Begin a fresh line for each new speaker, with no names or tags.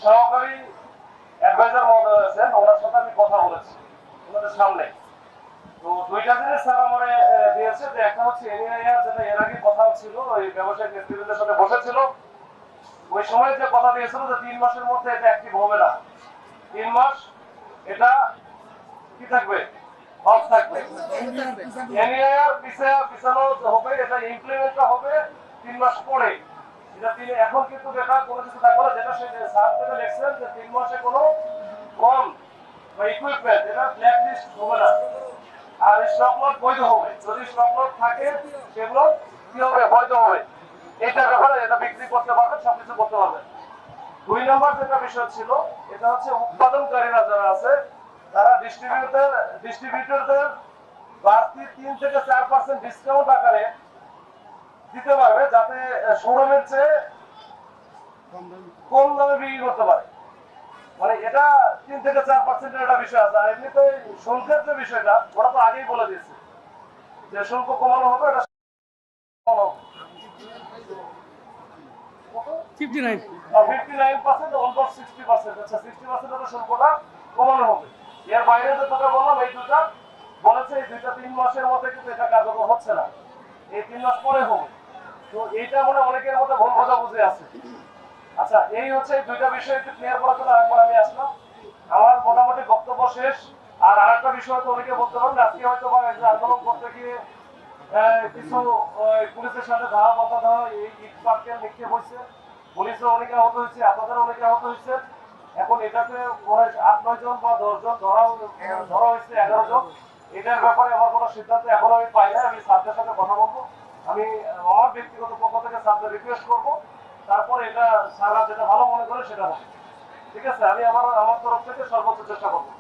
সহকারী অ্যাডভাইজার মহোদয় আছেন, ওনার সাথে আমি কথা বলেছি ওনাদের সামনে। তো দুইটা জিনিস স্যার আমার দিয়েছে, যে একটা হচ্ছে এনআইআর, যেটা এর আগে কথা ছিল ওই ব্যবসায়িক নেতৃবৃন্দের সাথে বসেছিল, ওই সময় যে কথা দিয়েছিল যে 3 মাসের মধ্যে এটা অ্যাক্টিভ হবে না, 3 মাস এটা কি থাকবে, অফ থাকবে। এনআইআর পিছানো হবে, এটা ইমপ্লিমেন্ট হবে 3 মাস পরে। এটা তিনি এখন কিন্তু যেটা কোনো কিছু থাকবে না, যেটা সে স্যার যেটা লিখছেন যে 3 মাসে কোনো কম বা ইকুইপমেন্ট এটা ব্ল্যাক লিস্ট হবে না, আর স্টক লট বৈধ হবে। যদি স্টক লট থাকে সেগুলো কি হবে, বৈধ হবে। এটা ব্যাপারে এটা বিক্রি করতে পারবেন, সবকিছু করতে পারবেন। 2 নম্বর যেটা বিষয় ছিল, এটা হচ্ছে উৎপাদনকারীরা যারা আছে তারা ডিস্ট্রিবিউটরদের বাড়তি 3 থেকে 4% ডিসকাউন্ট আকারে দিতে পারবে, যাতে শোরুমের চেয়ে কম দামে বিক্রি করতে পারে। মানে এটা 3 থেকে 4% একটা বিষয় আছে। আর এমনিতে শুল্কের যে বিষয়টা ওরা তো আগেই বলে দিয়েছে যে শুল্ক কমানো হবে, এটা কমানো হবে 59% অলমোস্ট 60%। আচ্ছা 60% এর শুল্কটা কমানো হবে। এর বাইরে যে তোকে বললাম এই দুটা বলেছে, এই দুইটা 3 মাসের মধ্যে কিন্তু এটা কার্যকর হচ্ছে না, এই 3 মাস পরে হবে। তো এইটা মানে অনেকের মধ্যে ভুল বোঝাবুঝি আছে। আচ্ছা এই হচ্ছে দুইটা বিষয় একটু ক্লিয়ার করার জন্য একবার আমি আসলাম। আমার মোটামুটি বক্তব্য শেষ। আর আরেকটা বিষয় তো অনেকে বলতে পারেন, আজকে হয়তো বা আন্দোলন করতে গিয়ে কিছু পুলিশের সাথে ধাওয়া পাল্টা ধাওয়া, এই ইট পাটকেল নিক্ষেপ হয়েছে, পুলিশের অনেকে আহত হয়েছে, আপনাদের অনেকে আহত হয়েছে। এখন এটাতে 8-9 জন বা 10 জন ধরা হয়েছে, 11 জন। এটার ব্যাপারে আমার কোনো সিদ্ধান্ত এখনো আমি পাই না। আমি স্যারদের সাথে কথা বলবো, আমি আমার ব্যক্তিগত পক্ষ থেকে স্যারদের রিকোয়েস্ট করবো, তারপর এটা স্যাররা যেটা ভালো মনে করে সেটা হবে। ঠিক আছে, আমি আমার তরফ থেকে সর্বোচ্চ চেষ্টা করবো।